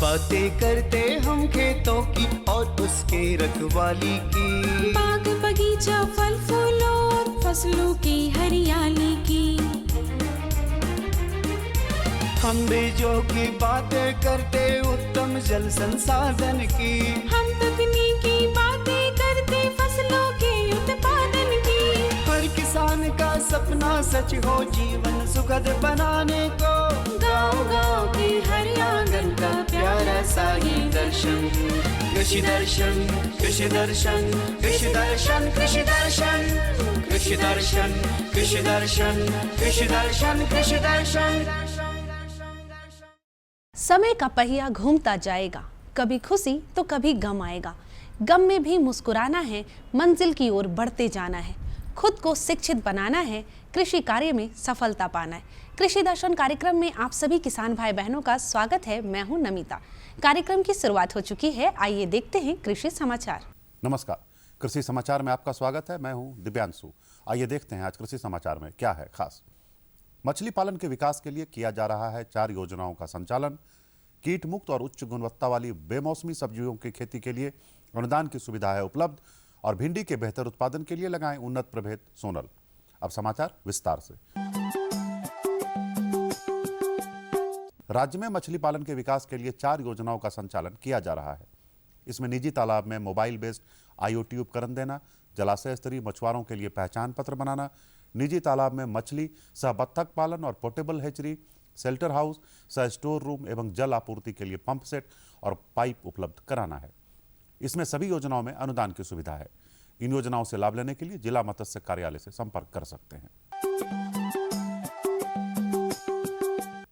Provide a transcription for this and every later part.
बातें करते हम खेतों की और उसके रखवाली की, बाग बगीचा फल फूलों और फसलों की हरियाली की। हम बीजों की बातें करते उत्तम जल संसाधन की, हम तकनीकी बातें करते फसलों के उत्पादन की। हर किसान का सपना सच हो जीवन सुखद बनाने को, गाँव-गाँव के हर आंगन का प्यारा सा ये दर्शन। कृषि दर्शन, कृषि दर्शन, कृषि दर्शन, कृषि दर्शन, कृषि दर्शन, कृषि दर्शन, कृषि दर्शन, कृषि दर्शन। समय का पहिया घूमता जाएगा, कभी खुशी तो कभी गम आएगा। गम में भी मुस्कुराना है, मंजिल की ओर बढ़ते जाना है, खुद को शिक्षित बनाना है, कृषि कार्य में सफलता पाना है। कृषि दर्शन कार्यक्रम में आप सभी किसान भाई बहनों का स्वागत है। मैं हूं नमिता। कार्यक्रम की शुरुआत हो चुकी है, आइए देखते हैं कृषि समाचार। नमस्कार, कृषि समाचार में आपका स्वागत है। मैं हूं दिव्यांशु। आइए देखते हैं आज कृषि समाचार में क्या है खास। मछली पालन के विकास के लिए किया जा रहा है 4 योजनाओं का संचालन। कीट मुक्त और उच्च गुणवत्ता वाली बेमौसमी सब्जियों की खेती के लिए अनुदान की सुविधा है उपलब्ध और भिंडी के बेहतर उत्पादन के लिए लगाएं उन्नत प्रभेद सोनल। अब समाचार विस्तार से। राज्य में मछली पालन के विकास के लिए 4 योजनाओं का संचालन किया जा रहा है। इसमें निजी तालाब में मोबाइल बेस्ड IoT उपकरण देना, जलाशय स्तरीय मछुआरों के लिए पहचान पत्र बनाना, निजी तालाब में मछली सह बत्तख पालन और पोर्टेबल हैचरी, शेल्टर हाउस सह स्टोर रूम एवं जल आपूर्ति के लिए पंप सेट और पाइप उपलब्ध कराना है। इसमें सभी योजनाओं में अनुदान की सुविधा है। इन योजनाओं से लाभ लेने के लिए जिला मत्स्य कार्यालय से संपर्क कर सकते हैं।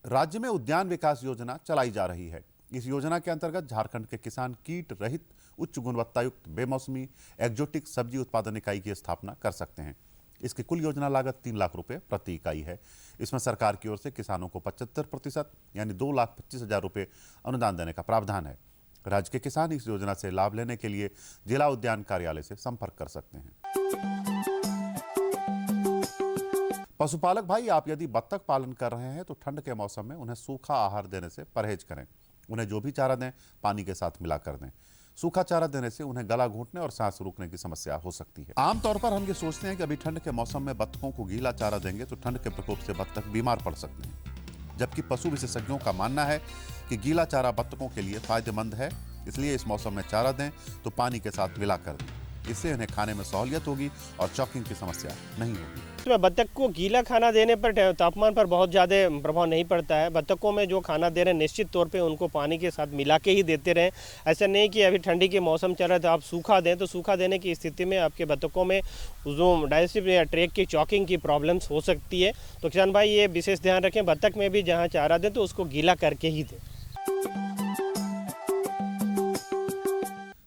राज्य में उद्यान विकास योजना चलाई जा रही है। इस योजना के अंतर्गत झारखंड के किसान कीट रहित उच्च गुणवत्ता युक्त बेमौसमी एक्जोटिक सब्जी उत्पादन इकाई की स्थापना कर सकते हैं। इसकी कुल योजना लागत 3 लाख रुपए प्रति इकाई है। इसमें सरकार की ओर से किसानों को 75% यानी 2,25,000 रुपए अनुदान देने का प्रावधान है। राज्य के किसान इस योजना से लाभ लेने के लिए जिला उद्यान कार्यालय से संपर्क कर सकते हैं। पशुपालक भाई, आप यदि बत्तख पालन कर रहे हैं तो ठंड के मौसम में उन्हें सूखा आहार देने से परहेज करें। उन्हें जो भी चारा दें पानी के साथ मिला कर दें। सूखा चारा देने से उन्हें गला घूंटने और सांस रुकने की समस्या हो सकती है। आमतौर पर हम ये सोचते हैं कि अभी ठंड के मौसम में बत्तखों को गीला चारा देंगे तो ठंड के प्रकोप से बत्तख बीमार पड़ सकते हैं, जबकि पशु विशेषज्ञों का मानना है कि गीला चारा बत्तखों के लिए फायदेमंद है। इसलिए इस मौसम में चारा दें तो पानी के साथ मिला कर दें। इससे उन्हें खाने में सहूलियत होगी और चॉकिंग की समस्या नहीं होगी। इसमें बत्तख को गीला खाना देने पर तापमान पर बहुत ज़्यादा प्रभाव नहीं पड़ता है। बत्तखों में जो खाना दे रहे हैं निश्चित तौर पे उनको पानी के साथ मिला के ही देते रहें। ऐसा नहीं कि अभी ठंडी के मौसम चल रहा है तो आप सूखा दें, तो सूखा देने की स्थिति में आपके बत्तखों में जो डाइजेस्टिव या ट्रैक की चॉकिंग की प्रॉब्लम्स हो सकती है। तो किसान भाई ये विशेष ध्यान रखें, बत्तख में भी जहाँ चारा दें तो उसको गीला करके ही दें।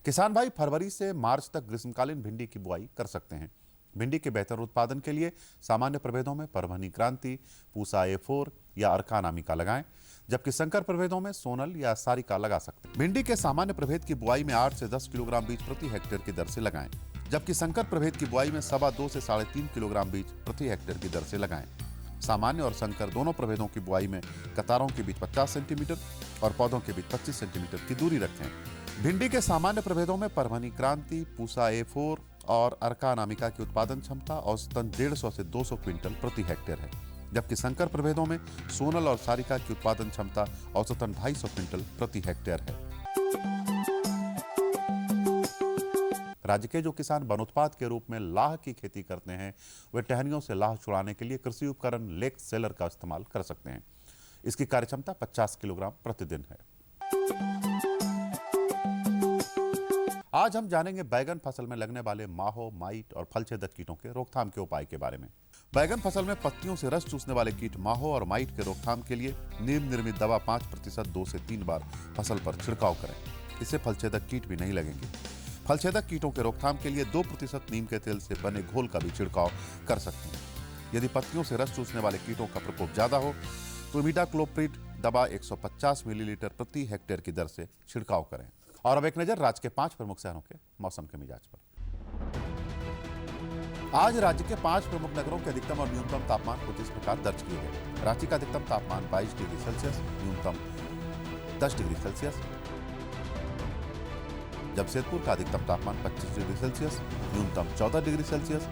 किसान भाई फरवरी से मार्च तक ग्रीष्मकालीन भिंडी की बुआई कर सकते हैं। भिंडी के बेहतर उत्पादन के लिए सामान्य प्रभेदों में परभनी क्रांति, पूसा A4 या अर्का अनामिका लगाएं, जबकि संकर प्रभेदों में सोनल या सारिका लगा सकते हैं। भिंडी के सामान्य प्रभेद की बुआई में 8 से 10 किलोग्राम बीज प्रति हेक्टेयर की दर से लगाएं, जबकि संकर प्रभेद की बुआई में 2.25 से 3.5 किलोग्राम बीज प्रति हेक्टेयर की दर से लगाएं। सामान्य और संकर दोनों प्रभेदों की बुआई में कतारों के बीच 50 सेंटीमीटर और पौधों के बीच 25 सेंटीमीटर की दूरी रखें। भिंडी के सामान्य प्रभेदों में परभनी क्रांति, पूसा A4 और अर्का अनामिका की उत्पादन क्षमता औसतन 150 से 200 क्विंटल प्रति हेक्टेयर है, जबकि संकर प्रभेदों में सोनल और सारिका की उत्पादन क्षमता औसतन 250 क्विंटल प्रति हेक्टेयर है। राज्य के जो किसान वनोत्पाद के रूप में लाह की खेती करते हैं वे टहनियों से लाह छुड़ाने के लिए कृषि उपकरण लेक सेलर का इस्तेमाल कर सकते हैं। इसकी कार्यक्षमता 50 किलोग्राम प्रतिदिन है। आज हम जानेंगे बैगन फसल में लगने वाले माहो, माइट और फलछेदक कीटों के रोकथाम के उपाय के बारे में। बैगन फसल में पत्तियों से रस चूसने वाले कीट माहो और माइट के रोकथाम के लिए नीम निर्मित दवा 5% 2 से 3 बार फसल पर छिड़काव करें। इससे फलछेदक कीट भी नहीं लगेंगे। फलछेदक कीटों के रोकथाम के लिए 2% नीम के तेल से बने घोल का भी छिड़काव कर सकते हैं। यदि पत्तियों से रस चूसने वाले कीटों का प्रकोप ज्यादा हो तो इमिडाक्लोप्रिड दवा 150 मिलीलीटर प्रति हेक्टेयर की दर से छिड़काव करें। और अब एक नजर राज्य के 5 प्रमुख शहरों के मौसम के मिजाज पर। आज राज्य के 5 प्रमुख नगरों के अधिकतम और न्यूनतम तापमान कुछ इस प्रकार दर्ज किए गए। रांची का अधिकतम तापमान 22 डिग्री सेल्सियस, न्यूनतम 10 डिग्री सेल्सियस। जमशेदपुर का अधिकतम तापमान 25 डिग्री सेल्सियस, न्यूनतम 14 डिग्री सेल्सियस,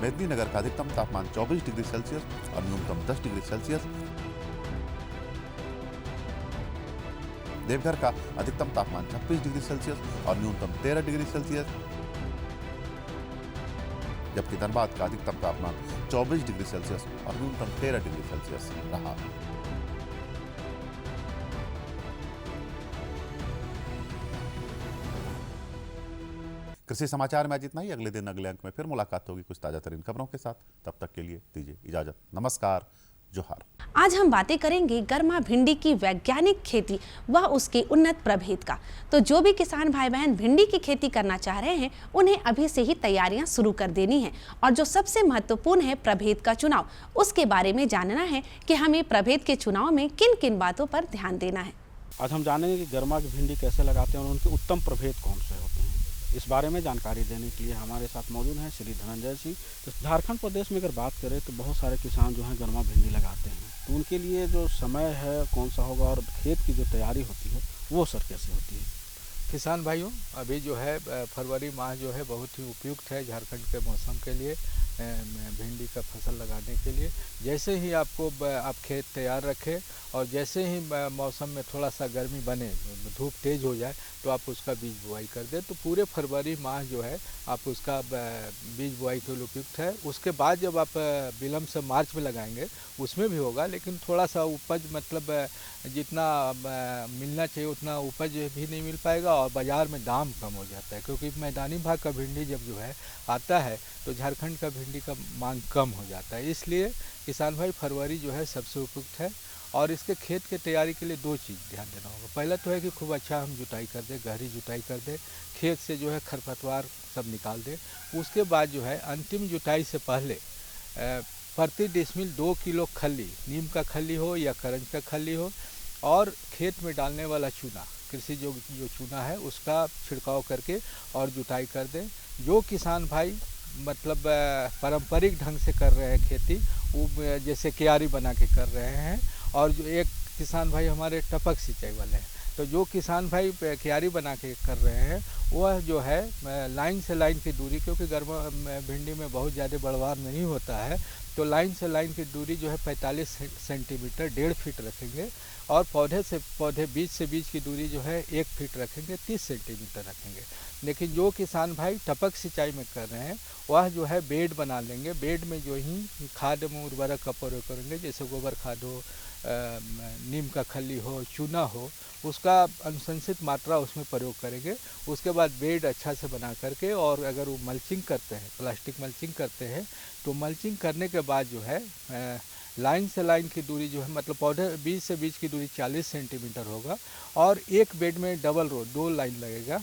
मेदिनीनगर का अधिकतम तापमान 24 डिग्री सेल्सियस और न्यूनतम 10 डिग्री सेल्सियस, देवघर का अधिकतम तापमान 26 डिग्री सेल्सियस और न्यूनतम 13 डिग्री सेल्सियस, जबकि धनबाद का अधिकतम तापमान 24 डिग्री सेल्सियस और न्यूनतम 13 डिग्री सेल्सियस रहा। कृषि समाचार में आज इतना ही। अगले दिन अगले अंक में फिर मुलाकात होगी कुछ ताजा तरीन खबरों के साथ। तब तक के लिए दीजिए इजाजत। नमस्कार, जोहार। आज हम बातें करेंगे गर्मा भिंडी की वैज्ञानिक खेती व उसके उन्नत प्रभेद का। तो जो भी किसान भाई बहन भिंडी की खेती करना चाह रहे हैं उन्हें अभी से ही तैयारियां शुरू कर देनी है। और जो सबसे महत्वपूर्ण है प्रभेद का चुनाव, उसके बारे में जानना है कि हमें प्रभेद के चुनाव में किन किन बातों पर ध्यान देना है। आज हम जानेंगे कि गर्मा की भिंडी कैसे लगाते हैं और उनके उत्तम प्रभेद कौन से होते हैं। इस बारे में जानकारी देने के लिए हमारे साथ मौजूद हैं श्री धनंजय सिंह। तो झारखंड प्रदेश में अगर बात करें तो बहुत सारे किसान जो हैं गर्मा भिंडी लगाते हैं, तो उनके लिए जो समय है कौन सा होगा और खेत की जो तैयारी होती है वो सर कैसे होती है। किसान भाइयों, अभी जो है फरवरी माह जो है बहुत ही उपयुक्त है झारखंड के मौसम के लिए, भिंडी का फसल लगाने के लिए। जैसे ही आप खेत तैयार रखें और जैसे ही मौसम में थोड़ा सा गर्मी बने, धूप तेज़ हो जाए, तो आप उसका बीज बुआई कर दें। तो पूरे फरवरी माह जो है आप उसका बीज बुआई के लिए उपयुक्त है। उसके बाद जब आप विलम्ब से मार्च में लगाएंगे उसमें भी होगा, लेकिन थोड़ा सा उपज मतलब जितना मिलना चाहिए उतना उपज भी नहीं मिल पाएगा और बाज़ार में दाम कम हो जाता है, क्योंकि मैदानी भाग का भिंडी जब जो है आता है तो झारखंड का भिंडी का मांग कम हो जाता है। इसलिए किसान भाई फरवरी जो है सबसे उपयुक्त है। और इसके खेत के तैयारी के लिए दो चीज़ ध्यान देना होगा। पहला तो है कि खूब अच्छा हम जुताई कर दें, गहरी जुताई कर दें, खेत से जो है खरपतवार सब निकाल दें। उसके बाद जो है अंतिम जुताई से पहले प्रति डिसमिल 2 किलो खल्ली, नीम का खल्ली हो या करंज का खल्ली हो, और खेत में डालने वाला चूना, कृषि जो चूना है उसका छिड़काव करके और जुताई कर दें। जो किसान भाई मतलब पारंपरिक ढंग से कर रहे हैं खेती, वो जैसे क्यारी बना के कर रहे हैं, और जो एक किसान भाई हमारे टपक सिंचाई वाले हैं, तो जो किसान भाई क्यारी बना के कर रहे हैं वह जो है लाइन से लाइन की दूरी, क्योंकि गर्मा भिंडी में बहुत ज़्यादा बढ़वार नहीं होता है, तो लाइन से लाइन की दूरी जो है 45 सेंटीमीटर 1.5 फीट रखेंगे, और पौधे से पौधे बीज से बीज की दूरी जो है 1 फीट रखेंगे, 30 सेंटीमीटर रखेंगे। लेकिन जो किसान भाई टपक सिंचाई में कर रहे हैं वह जो है बेड बना लेंगे। बेड में जो ही खाद में उर्वरक का प्रयोग करेंगे, जैसे गोबर खाद हो, नीम का खल्ली हो, चूना हो, उसका अनुशंसित मात्रा उसमें प्रयोग करेंगे। उसके बाद बेड अच्छा से बना करके, और अगर वो मल्चिंग करते हैं, प्लास्टिक मल्चिंग करते हैं, तो मल्चिंग करने के बाद जो है लाइन से लाइन की दूरी जो है मतलब पौधे बीज से बीज की दूरी 40 सेंटीमीटर होगा, और एक बेड में डबल रो 2 लाइन लगेगा।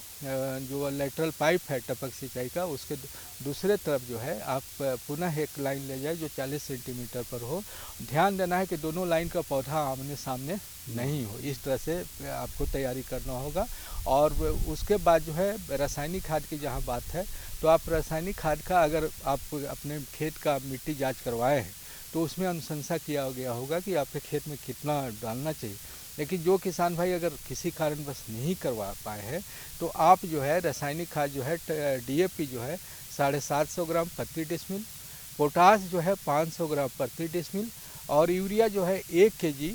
जो लेटरल पाइप है टपक सिंचाई का, उसके दूसरे तरफ जो है आप पुनः एक लाइन ले जाए जो 40 सेंटीमीटर पर हो। ध्यान देना है कि दोनों लाइन का पौधा आमने सामने नहीं हो, इस तरह से आपको तैयारी करना होगा। और उसके बाद जो है रासायनिक खाद की जहाँ बात है, तो आप रासायनिक खाद का अगर आप अपने खेत का मिट्टी जाँच करवाए हैं तो उसमें अनुशंसा किया गया होगा कि आपके खेत में कितना डालना चाहिए। लेकिन जो किसान भाई अगर किसी कारणवश नहीं करवा पाए हैं, तो आप जो है रासायनिक खाद जो है DAP जो है 750 ग्राम प्रति डिसमिल, पोटास जो है 500 ग्राम प्रति डिसमिल, और यूरिया जो है 1 kg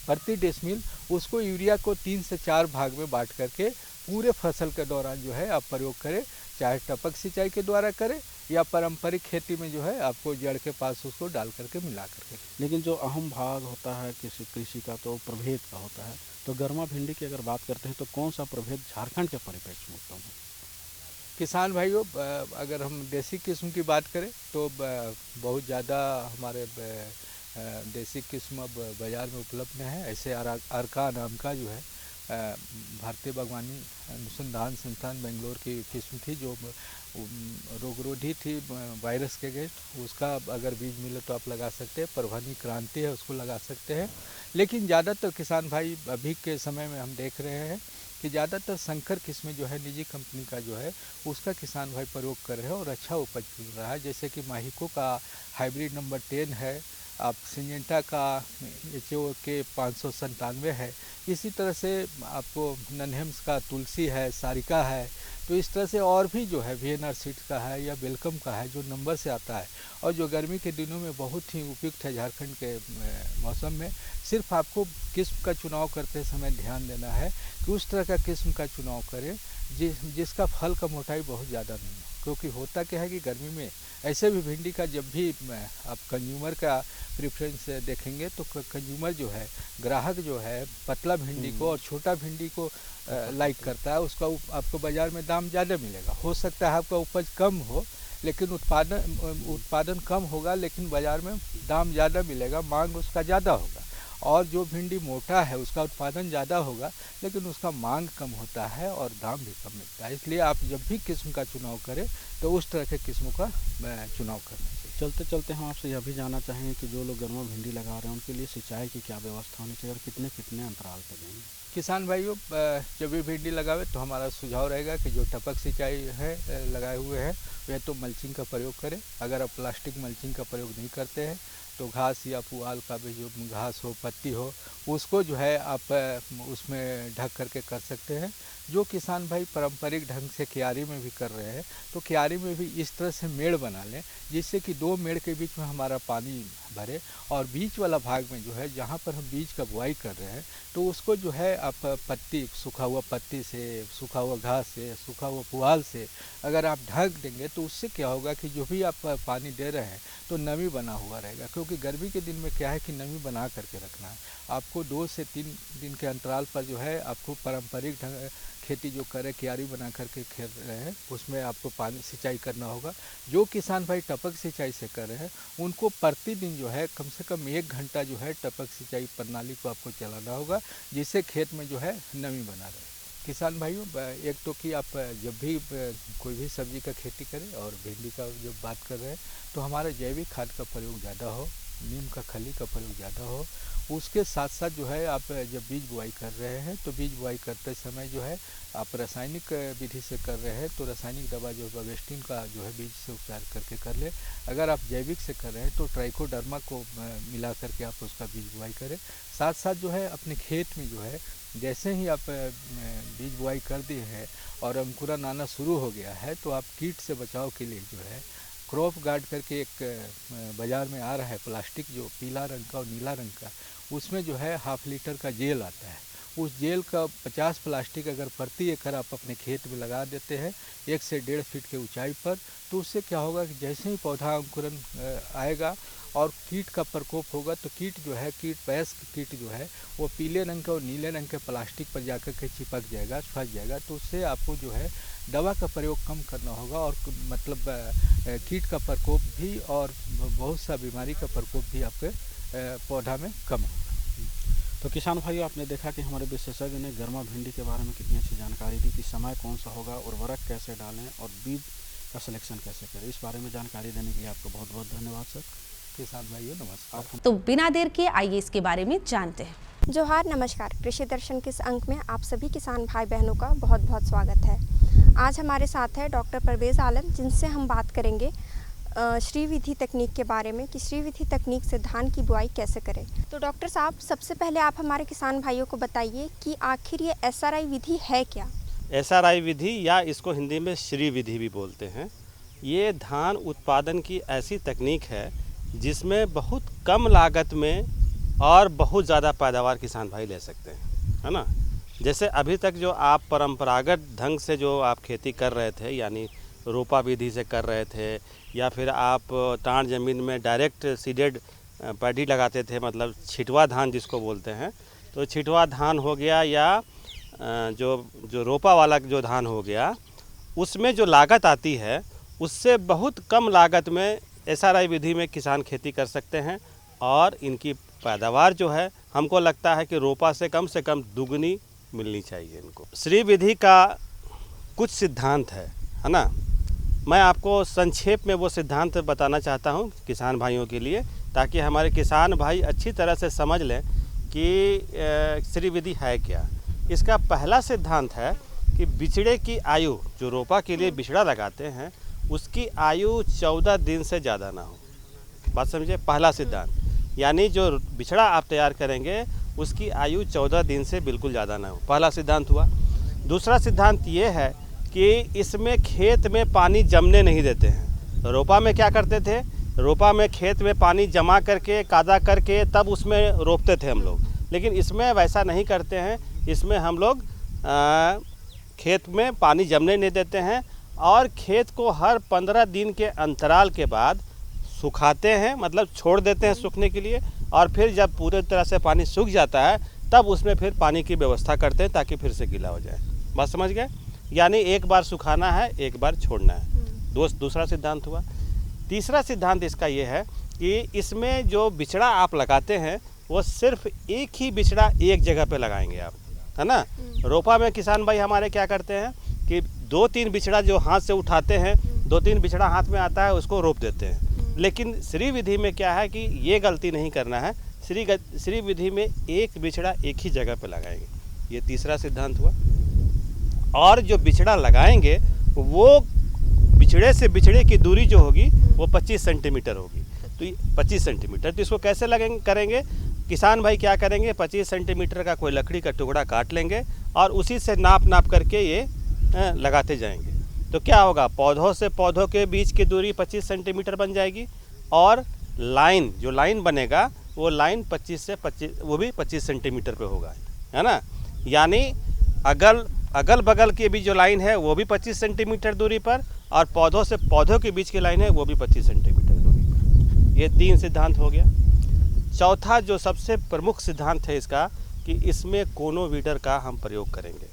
प्रति डिसमिल, उसको यूरिया को 3 से 4 भाग में बांट करके पूरे फसल के दौरान जो है आप प्रयोग करें, चाहे टपक सिंचाई के द्वारा करें या पारंपरिक खेती में जो है आपको जड़ के पास उसको डाल करके मिला करके। लेकिन जो अहम भाग होता है किसी कृषि का तो प्रभेद का होता है। तो गर्मा भिंडी की अगर बात करते हैं तो कौन सा प्रभेद झारखंड के परिप्रेक्ष्य में उत्तम है? किसान भाइयों, अगर हम देसी किस्म की बात करें तो बहुत ज़्यादा हमारे देसी किस्म अब बाज़ार में उपलब्ध है। ऐसे अर्का नाम का जो है भारतीय बागवानी अनुसंधान संस्थान बेंगलोर की किस्म थी, जो रोगरोधी थी वायरस के अगेंस्ट, उसका अगर बीज मिले तो आप लगा सकते हैं। परभनी क्रांति है, उसको लगा सकते हैं। लेकिन ज़्यादातर किसान भाई अभी के समय में हम देख रहे हैं कि ज़्यादातर संकर किस्में जो है निजी कंपनी का जो है उसका किसान भाई प्रयोग कर रहे हैं और अच्छा उपज मिल रहा है। जैसे कि माहिको का हाइब्रिड नंबर 10 है, आप सिंजेंटा का HOK 597 है। इसी तरह से आपको नन्हेम्स का तुलसी है, सारिका है। तो इस तरह से और भी जो है VNR सीड्स का है या वेलकम का है, जो नंबर से आता है और जो गर्मी के दिनों में बहुत ही उपयुक्त है झारखंड के मौसम में। सिर्फ आपको किस्म का चुनाव करते समय ध्यान देना है कि उस तरह का किस्म का चुनाव करें जिसका फल का मोटाई बहुत ज़्यादा नहीं हो। क्योंकि होता क्या है कि गर्मी में ऐसे भी भिंडी का जब भी आप कंज्यूमर का प्रेफरेंस देखेंगे तो कंज्यूमर जो है, ग्राहक जो है पतला भिंडी को और छोटा भिंडी को लाइक करता है। उसका आपको बाज़ार में दाम ज़्यादा मिलेगा। हो सकता है आपका उपज कम हो लेकिन उत्पादन कम होगा, लेकिन बाज़ार में दाम ज़्यादा मिलेगा, मांग उसका ज़्यादा होगा। और जो भिंडी मोटा है उसका उत्पादन ज़्यादा होगा लेकिन उसका मांग कम होता है और दाम भी कम मिलता है। इसलिए आप जब भी किस्म का चुनाव करें तो उस तरह के किस्मों का चुनाव करना चाहिए। चलते चलते हम आपसे यह भी जानना चाहेंगे कि जो लोग गर्मा भिंडी लगा रहे हैं उनके लिए सिंचाई की क्या व्यवस्था होनी चाहिए और कितने कितने अंतराल पर देंगे? किसान भाइयों, जब भी भिंडी लगावे तो हमारा सुझाव रहेगा कि जो टपक सिंचाई है लगाए हुए हैं वह तो मल्चिंग का प्रयोग करें। अगर आप प्लास्टिक मल्चिंग का प्रयोग नहीं करते हैं तो घास या पुआल का भी जो घास हो, पत्ती हो, उसको जो है आप उसमें ढक करके कर सकते हैं। जो किसान भाई पारंपरिक ढंग से क्यारी में भी कर रहे हैं तो क्यारी में भी इस तरह से मेड़ बना लें जिससे कि दो मेड़ के बीच में हमारा पानी भरे और बीच वाला भाग में जो है जहाँ पर हम बीज का बुआई कर रहे हैं तो उसको जो है आप पत्ती, सूखा हुआ पत्ती से, सूखा हुआ घास से, सूखा हुआ पुआल से अगर आप ढक देंगे तो उससे क्या होगा कि जो भी आप पानी दे रहे हैं तो नमी बना हुआ रहेगा। क्योंकि गर्मी के दिन में क्या है कि नमी बना करके रखना है। आपको 2 से 3 दिन के अंतराल पर जो है आपको पारंपरिक ढंग खेती जो करे क्यारी बना करके खेल रहे हैं उसमें आपको पानी सिंचाई करना होगा। जो किसान भाई टपक सिंचाई से कर रहे हैं उनको प्रतिदिन जो है कम से कम 1 घंटा जो है टपक सिंचाई प्रणाली को आपको चलाना होगा जिससे खेत में जो है नमी बना रहे। किसान भाइयों, एक तो कि आप जब भी कोई भी सब्जी का खेती करें और भिंडी का जब बात कर रहे हैं तो हमारा जैविक खाद का प्रयोग ज़्यादा हो, नीम का खली का प्रयोग ज़्यादा हो। उसके साथ साथ जो है आप जब बीज बुआई कर रहे हैं तो बीज बुआई करते समय जो है आप रासायनिक विधि से कर रहे हैं तो रासायनिक दवा जो वेस्टिन का जो है बीज से उपचार करके कर ले। अगर आप जैविक से कर रहे हैं तो ट्राइकोडर्मा को मिला करके आप उसका बीज बुआई करें। साथ साथ जो है अपने खेत में जो है जैसे ही आप बीज बुआई कर दिए हैं और अंकुरन आना शुरू हो गया है तो आप कीट से बचाव के लिए जो है क्रॉप गार्ड करके एक बाज़ार में आ रहा है प्लास्टिक जो पीला रंग का और नीला रंग का, उसमें जो है ½ लीटर का जेल आता है। उस जेल का 50 प्लास्टिक अगर प्रति एकड़ आप अपने खेत में लगा देते हैं 1 से 1.5 फीट के ऊंचाई पर तो उससे क्या होगा कि जैसे ही पौधा अंकुरन आएगा और कीट का प्रकोप होगा तो कीट जो है वयस्क कीट जो है वो पीले रंग का और नीले रंग के प्लास्टिक पर जाकर के चिपक जाएगा, फंस जाएगा। तो उससे आपको जो है दवा का प्रयोग कम करना होगा और मतलब कीट का प्रकोप भी और बहुत सा बीमारी का प्रकोप भी आपके पौधा में कम होगा। तो किसान भाइयों, आपने देखा कि हमारे विशेषज्ञ ने गर्मा भिंडी के बारे में कितनी अच्छी जानकारी दी कि समय कौन सा होगा, उर्वरक कैसे डालें और बीज का सिलेक्शन कैसे करें। इस बारे में जानकारी देने के लिए आपको बहुत बहुत धन्यवाद सर। किसान भाइयों नमस्कार। तो बिना देर के आइए इसके बारे में जानते हैं। जोहार, नमस्कार। कृषि दर्शन के इस अंक में आप सभी किसान भाई बहनों का बहुत बहुत स्वागत है। आज हमारे साथ है डॉक्टर परवेज़ आलम जिनसे हम बात करेंगे श्रीविधि तकनीक के बारे में कि श्रीविधि तकनीक से धान की बुआई कैसे करें। तो डॉक्टर साहब, सबसे पहले आप हमारे किसान भाइयों को बताइए कि आखिर ये SRI विधि है क्या? SRI विधि या इसको हिंदी में श्री विधि भी बोलते हैं। ये धान उत्पादन की ऐसी तकनीक है जिसमें बहुत कम लागत में और बहुत ज़्यादा पैदावार किसान भाई ले सकते हैं, है ना। जैसे अभी तक जो आप परंपरागत ढंग से जो आप खेती कर रहे थे यानी रोपा विधि से कर रहे थे या फिर आप टाण ज़मीन में डायरेक्ट सीडेड पैडी लगाते थे, मतलब छिटवा धान जिसको बोलते हैं, तो छिटवा धान हो गया या जो रोपा वाला जो धान हो गया, उसमें जो लागत आती है उससे बहुत कम लागत में SRI विधि में किसान खेती कर सकते हैं और इनकी पैदावार जो है हमको लगता है कि रोपा से कम दुगनी मिलनी चाहिए इनको। श्री विधि का कुछ सिद्धांत है ना। मैं आपको संक्षेप में वो सिद्धांत बताना चाहता हूँ किसान भाइयों के लिए ताकि हमारे किसान भाई अच्छी तरह से समझ लें कि श्री विधि है क्या। इसका पहला सिद्धांत है कि बिचड़े की आयु, जो रोपा के लिए बिचड़ा लगाते हैं, उसकी आयु 14 दिन से ज़्यादा ना हो। बात समझे, पहला सिद्धांत। यानी जो बिछड़ा आप तैयार करेंगे उसकी आयु 14 दिन से बिल्कुल ज़्यादा ना हो। पहला सिद्धांत हुआ। दूसरा सिद्धांत ये है कि इसमें खेत में पानी जमने नहीं देते हैं। रोपा में क्या करते थे, रोपा में खेत में पानी जमा करके कादा करके तब उसमें रोपते थे हम लोग, लेकिन इसमें वैसा नहीं करते हैं। इसमें हम लोग खेत में पानी जमने नहीं देते हैं और खेत को हर 15 दिन के अंतराल के बाद सुखाते हैं, मतलब छोड़ देते हैं सूखने के लिए, और फिर जब पूरे तरह से पानी सूख जाता है तब उसमें फिर पानी की व्यवस्था करते हैं ताकि फिर से गीला हो जाए। बात समझ गए? यानी एक बार सुखाना है, एक बार छोड़ना है। दूसरा सिद्धांत हुआ। तीसरा सिद्धांत इसका ये है कि इसमें जो बिचड़ा आप लगाते हैं वो सिर्फ एक ही बिचड़ा एक जगह पे लगाएंगे आप, है ना। रोपा में किसान भाई हमारे क्या करते हैं कि 2-3 बिचड़ा जो हाथ से उठाते हैं, 2-3 बिचड़ा हाथ में आता है उसको रोप देते हैं। लेकिन श्री विधि में क्या है कि ये गलती नहीं करना है। श्री विधि में एक बिचड़ा एक ही जगह पे लगाएंगे। ये तीसरा सिद्धांत हुआ। और जो बिचड़ा लगाएंगे वो बिचड़े से बिचड़े की दूरी जो होगी वो 25 सेंटीमीटर होगी। तो 25 सेंटीमीटर, तो इसको कैसे करेंगे किसान भाई क्या करेंगे, 25 सेंटीमीटर का कोई लकड़ी का टुकड़ा काट लेंगे और उसी से नाप करके ये लगाते जाएंगे। तो क्या होगा, पौधों से पौधों के बीच की दूरी 25 सेंटीमीटर बन जाएगी और लाइन जो लाइन बनेगा वो लाइन 25 सेंटीमीटर पे होगा, है ना। यानी अगल बगल की भी जो लाइन है वो भी 25 सेंटीमीटर दूरी पर और पौधों से पौधों के बीच की लाइन है वो भी 25 सेंटीमीटर दूरी पर। ये 3 सिद्धांत हो गया। चौथा जो सबसे प्रमुख सिद्धांत है इसका कि इसमें कोनो वीडर का हम प्रयोग करेंगे।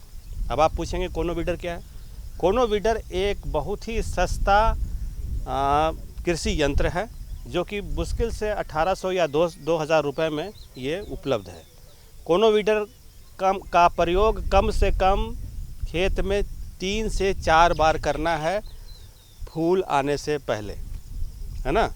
अब आप पूछेंगे कोनो वीडर क्या है। कोनो वीडर एक बहुत ही सस्ता कृषि यंत्र है जो कि मुश्किल से 1800 या 2000 रुपये में ये उपलब्ध है। कोनो वीडर का प्रयोग कम से कम खेत में 3 से 4 बार करना है फूल आने से पहले, है ना।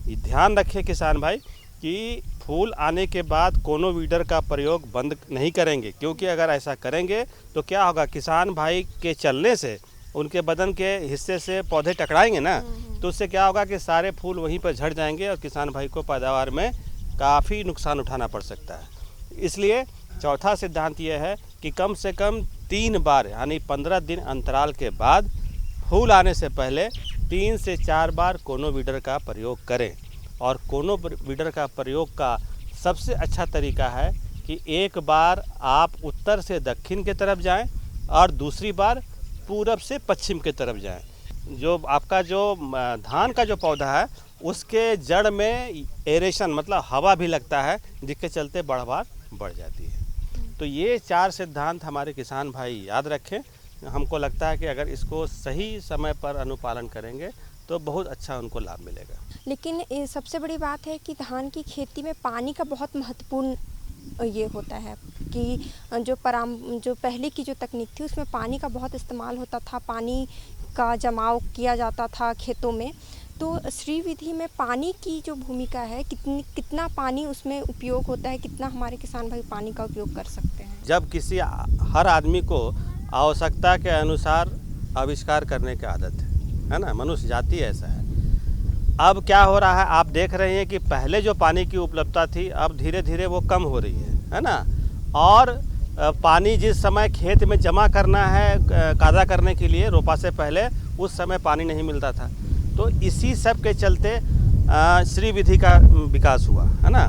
ये ध्यान रखें किसान भाई कि फूल आने के बाद कोनो वीडर का प्रयोग बंद नहीं करेंगे, क्योंकि अगर ऐसा करेंगे तो क्या होगा, किसान भाई के चलने से उनके बदन के हिस्से से पौधे टकराएंगे ना, तो उससे क्या होगा कि सारे फूल वहीं पर झड़ जाएंगे और किसान भाई को पैदावार में काफ़ी नुकसान उठाना पड़ सकता है। इसलिए चौथा सिद्धांत ये है कि कम से कम 3 बार यानी 15 दिन अंतराल के बाद फूल आने से पहले 3 से 4 बार कोनो वीडर का प्रयोग करें। और कोनो वीडर का प्रयोग का सबसे अच्छा तरीका है कि एक बार आप उत्तर से दक्षिण की तरफ जाएं और दूसरी बार पूरब से पश्चिम की तरफ जाएं। जो आपका जो धान का जो पौधा है उसके जड़ में एरेशन मतलब हवा भी लगता है, जिसके चलते बढ़वार बढ़ जाती है। तो ये 4 सिद्धांत हमारे किसान भाई याद रखें। हमको लगता है कि अगर इसको सही समय पर अनुपालन करेंगे तो बहुत अच्छा उनको लाभ मिलेगा। लेकिन सबसे बड़ी बात है कि धान की खेती में पानी का बहुत महत्वपूर्ण ये होता है कि जो पहले की जो तकनीक थी उसमें पानी का बहुत इस्तेमाल होता था, पानी का जमाव किया जाता था खेतों में। तो श्री विधि में पानी की जो भूमिका है, कितना पानी उसमें उपयोग होता है, कितना हमारे किसान भाई पानी का उपयोग कर सकते हैं। जब हर आदमी को आवश्यकता के अनुसार आविष्कार करने की आदत है ना, मनुष्य जाति ऐसा है। अब क्या हो रहा है, आप देख रहे हैं कि पहले जो पानी की उपलब्धता थी अब धीरे धीरे वो कम हो रही है ना। और पानी जिस समय खेत में जमा करना है कादा करने के लिए रोपा से पहले, उस समय पानी नहीं मिलता था। तो इसी सब के चलते श्री विधि का विकास हुआ, है ना।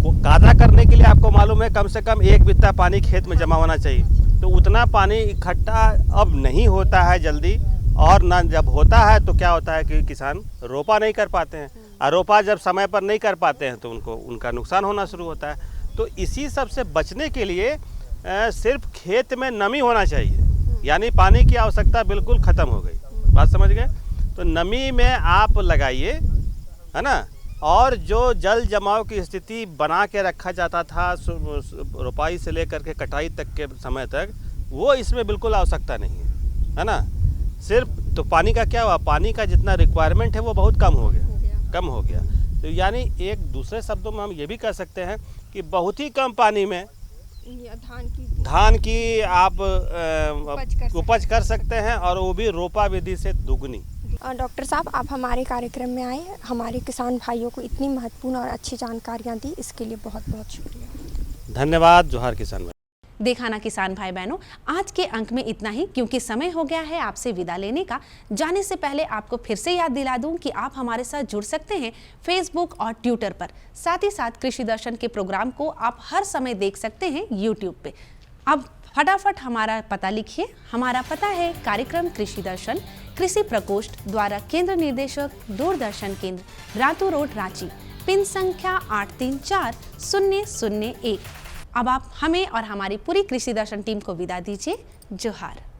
वो कादा करने के लिए आपको मालूम है कम से कम 1 बित्ता पानी खेत में जमा होना चाहिए। तो उतना पानी इकट्ठा अब नहीं होता है जल्दी, और ना जब होता है तो क्या होता है कि किसान रोपा नहीं कर पाते हैं, और रोपा जब समय पर नहीं कर पाते हैं तो उनका नुकसान होना शुरू होता है। तो इसी सब से बचने के लिए सिर्फ खेत में नमी होना चाहिए, यानी पानी की आवश्यकता बिल्कुल ख़त्म हो गई। बात समझ गए। तो नमी में आप लगाइए, है ना। और जो जल जमाव की स्थिति बना के रखा जाता था रोपाई से लेकर के कटाई तक के समय तक, वो इसमें बिल्कुल आवश्यकता नहीं है ना। सिर्फ तो पानी का क्या हुआ, पानी का जितना रिक्वायरमेंट है वो बहुत कम हो गया। तो यानी एक दूसरे शब्दों में हम ये भी कह सकते हैं कि बहुत ही कम पानी में या धान की आप उपज कर सकते हैं, और वो भी रोपा विधि से दुगनी। डॉक्टर साहब, आप हमारे कार्यक्रम में आए, हमारे किसान भाइयों को इतनी महत्वपूर्ण और अच्छी जानकारियाँ दी, इसके लिए बहुत बहुत शुक्रिया। धन्यवाद। जोहार किसान भाई। देखा ना किसान भाई बहनों, आज के अंक में इतना ही, क्योंकि समय हो गया है आपसे विदा लेने का। जाने से पहले आपको फिर से याद दिला दूं कि आप हमारे साथ जुड़ सकते हैं फेसबुक और ट्विटर पर। साथ ही साथ कृषि दर्शन के प्रोग्राम को आप हर समय देख सकते हैं यूट्यूब पे। अब फटाफट हमारा पता लिखिए। हमारा पता है कार्यक्रम कृषि दर्शन, कृषि प्रकोष्ठ द्वारा केंद्र निर्देशक, दूरदर्शन केंद्र, रातू रोड, रांची, पिन संख्या 834001। अब आप हमें और हमारी पूरी कृषि दर्शन टीम को विदा दीजिए। जोहार।